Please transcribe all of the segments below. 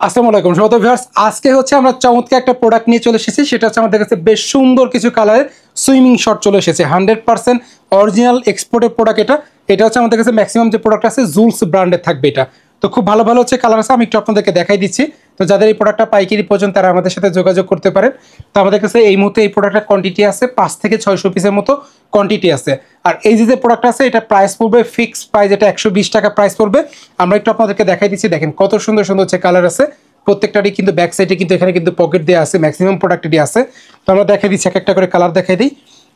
আসসালামু আলাইকুম সমস্ত ভিউয়ার্স, আজকে হচ্ছে আমরা চমৎকার একটা প্রোডাক্ট নিয়ে চলে এসেছি। সেটা হচ্ছে আমাদের কাছে বেশ সুন্দর কিছু কালারের সুইমিং শর্ট চলে এসেছে। 100% অরিজিনাল এক্সপোর্টের প্রোডাক্ট। এটা হচ্ছে আমাদের কাছে ম্যাক্সিমাম যে প্রোডাক্ট আছে জুলস ব্র্যান্ডের থাকবে। এটা তো খুব ভালো ভালো হচ্ছে কালার আছে, আমি একটু আপনাদেরকে দেখাই দিচ্ছি। তো যাদের এই প্রোডাক্টটা পাইকারি প্রয়োজন তারা আমাদের সাথে যোগাযোগ করতে পারেন। তো আমাদের কাছে এই মুহূর্তে এই প্রোডাক্টের কোয়ান্টিটি আছে 5 থেকে 600 পিসের মতো কোয়ান্টিটি আছে। আর এই যে প্রোডাক্ট আছে এটা প্রাইস পড়বে ফিক্স প্রাইস, এটা 120 টাকা প্রাইস পড়বে। আমরা একটু আপনাদেরকে দেখাই দিচ্ছি, দেখেন কত সুন্দর সুন্দর হচ্ছে কালার আছে। প্রত্যেকটারই কিন্তু ব্যাক সাইডে কিন্তু এখানে কিন্তু পকেট দেওয়া আছে, ম্যাক্সিমাম প্রোডাক্টেরই আছে। তো আমরা দেখাই দিচ্ছি এক একটা করে কালার দেখাই দিই।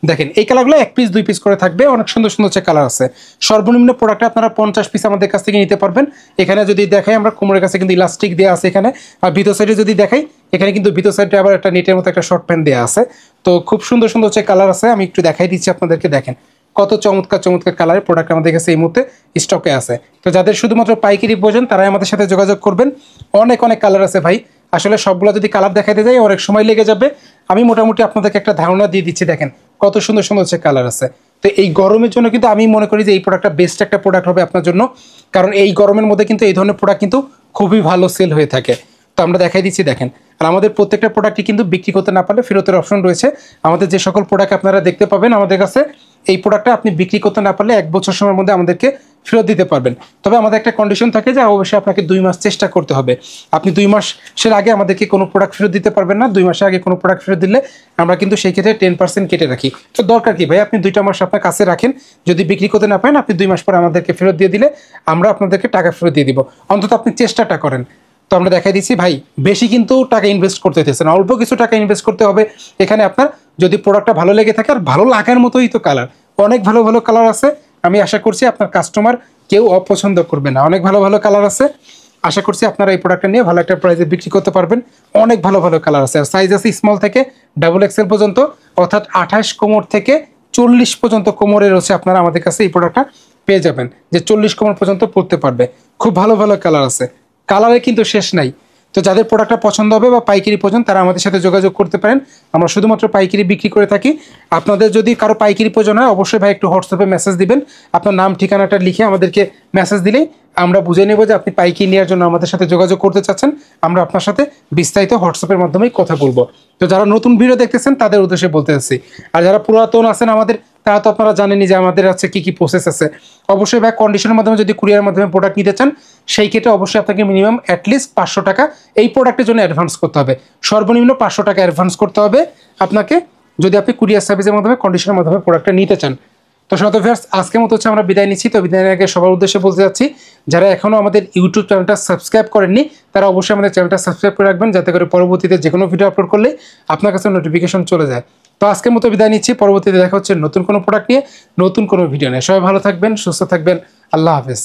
দেখেন এই কালারগুলো 1 পিস 2 পিস করে থাকবে, অনেক সুন্দর সুন্দর হচ্ছে কালার আছে। সর্বনিম্ন প্রোডাক্টে আপনারা 50 পিস আমাদের কাছ থেকে নিতে পারবেন। এখানে যদি দেখাই আমরা কোমরের কাছে কিন্তু ইলাস্টিক দেওয়া আছে এখানে। আর ভিতর সাইডে যদি দেখাই এখানে কিন্তু ভিতর সাইডে আবার একটা নেটের মতো একটা শর্ট প্যান্ট দেওয়া আছে। তো খুব সুন্দর সুন্দর হচ্ছে কালার আছে, আমি একটু দেখাই দিচ্ছি আপনাদেরকে। দেখেন কত চমৎকার চমৎকার কালারের প্রোডাক্ট আমাদের কাছে এই মুহূর্তে স্টকে আছে। তো যাদের শুধুমাত্র পাইকারি প্রয়োজন তারাই আমাদের সাথে যোগাযোগ করবেন। অনেক অনেক কালার আছে ভাই, আসলে সবগুলো যদি কালার দেখাতে যাই অনেক সময় লেগে যাবে। আমি মোটামুটি আপনাদেরকে একটা ধারণা দিয়ে দিচ্ছি। দেখেন কত সুন্দর সুন্দর হচ্ছে কালার আছে। তো এই গরমের জন্য কিন্তু আমি মনে করি যে এই প্রোডাক্টটা বেস্ট একটা প্রোডাক্ট হবে আপনার জন্য, কারণ এই গরমের মধ্যে কিন্তু এই ধরনের প্রোডাক্ট কিন্তু খুবই ভালো সেল হয়ে থাকে। তো আমরা দেখাই দিচ্ছি দেখেন। আর আমাদের প্রত্যেকটা প্রোডাক্টই কিন্তু বিক্রি করতে না পারলে ফেরতের অপশন রয়েছে। আমাদের যে সকল প্রোডাক্ট আপনারা দেখতে পাবেন আমাদের কাছে, এই প্রোডাক্টটা আপনি বিক্রি করতে না পারলে 1 বছর সময়ের মধ্যে আমাদেরকে ফেরত দিতে পারবেন। তবে আমাদের একটা কন্ডিশন থাকে যে অবশ্যই আপনাকে 2 মাস চেষ্টা করতে হবে। আপনি 2 মাসের আগে আমাদেরকে কোনো প্রোডাক্ট ফেরত দিতে পারবেন না। 2 মাসের আগে কোনো প্রোডাক্ট ফেরত দিলে আমরা কিন্তু সেই ক্ষেত্রে 10% কেটে রাখি। তো দরকার কি ভাই, আপনি 2টা মাস আপনার কাছে রাখেন, যদি বিক্রি করতে না পারেন আপনি 2 মাস পরে আমাদেরকে ফেরত দিয়ে দিলে আমরা আপনাদেরকে টাকা ফেরত দিয়ে দিব। অন্তত আপনি চেষ্টাটা করেন। তো আমরা দেখাই দিচ্ছি ভাই, বেশি কিন্তু টাকা ইনভেস্ট করতে হতেছে না, অল্প কিছু টাকা ইনভেস্ট করতে হবে এখানে আপনার। যদি প্রোডাক্টটা ভালো লেগে থাকে আর ভালো লাগার মতোই তো কালার, অনেক ভালো ভালো কালার আছে। আমি আশা করছি আপনার কাস্টমার কেউ অপছন্দ করবে না, অনেক ভালো ভালো কালার আছে। আশা করছি আপনারা এই প্রোডাক্টটা নিয়ে ভালো একটা প্রাইসে বিক্রি করতে পারবেন। অনেক ভালো ভালো কালার আছে, আর সাইজ আছে স্মল থেকে ডাবল এক্সেল পর্যন্ত, অর্থাৎ 28 কোমর থেকে 40 পর্যন্ত কোমরের হচ্ছে আপনারা আমাদের কাছে এই প্রোডাক্টটা পেয়ে যাবেন, যে 40 কোমর পর্যন্ত পড়তে পারবে। খুব ভালো ভালো কালার আছে, কালারে কিন্তু শেষ নাই। তো যাদের প্রোডাক্টটা পছন্দ হবে বা পাইকারি প্রয়োজন তারা আমাদের সাথে যোগাযোগ করতে পারেন। আমরা শুধুমাত্র পাইকারি বিক্রি করে থাকি। আপনাদের যদি কারো পাইকারি প্রয়োজন হয় অবশ্যই ভাই একটু হোয়াটসঅ্যাপে মেসেজ দিবেন। আপনার নাম ঠিকানাটা লিখে আমাদেরকে মেসেজ দিলেই আমরা বুঝে নেব যে আপনি পাইকারি নেওয়ার জন্য আমাদের সাথে যোগাযোগ করতে চাচ্ছেন। আমরা আপনার সাথে বিস্তারিত হোয়াটসঅ্যাপের মাধ্যমেই কথা বলবো। তো যারা নতুন ভিডিও দেখতেছেন তাদের উদ্দেশ্যে বলতে চাচ্ছি, আর যারা পুরাতন আছেন আমাদের, তারা তো আপনারা জানেনই যে আমাদের আছে কি কি প্রসেস আছে। অবশ্যই ভাই কন্ডিশনের মাধ্যমে যদি কুরিয়ার মাধ্যমে প্রোডাক্ট নিতে চান সেই ক্ষেত্রে অবশ্যই আপনাকে মিনিমাম অ্যাটলিস্ট 500 টাকা এই প্রোডাক্টের জন্য অ্যাডভান্স করতে হবে। সর্বনিম্ন 500 টাকা অ্যাডভান্স করতে হবে আপনাকে, যদি আপনি কুরিয়ার সার্ভিসের মাধ্যমে কন্ডিশনের মাধ্যমে প্রোডাক্টটা নিতে চান। তো শত ভিউয়ার্স, আজকের মতো হচ্ছে আমরা বিদায় নিচ্ছি। তো বিদায়ের আগে সবার উদ্দেশ্যে বলতে যাচ্ছি, যারা এখনও আমাদের ইউটিউব চ্যানেলটা সাবস্ক্রাইব করেননি তারা অবশ্যই আমাদের চ্যানেলটা সাবস্ক্রাইব করে রাখবেন, যাতে করে পরবর্তীতে যে কোনো ভিডিও আপলোড করলে আপনার কাছে নোটিফিকেশন চলে যায়। তো আজকের মতো বিদায় নিচ্ছি, পরবর্তীতে দেখা হচ্ছে নতুন কোনো প্রোডাক্ট নিয়ে নতুন কোনো ভিডিও নিয়ে। সবাই ভালো থাকবেন, সুস্থ থাকবেন, আল্লাহ হাফেজ।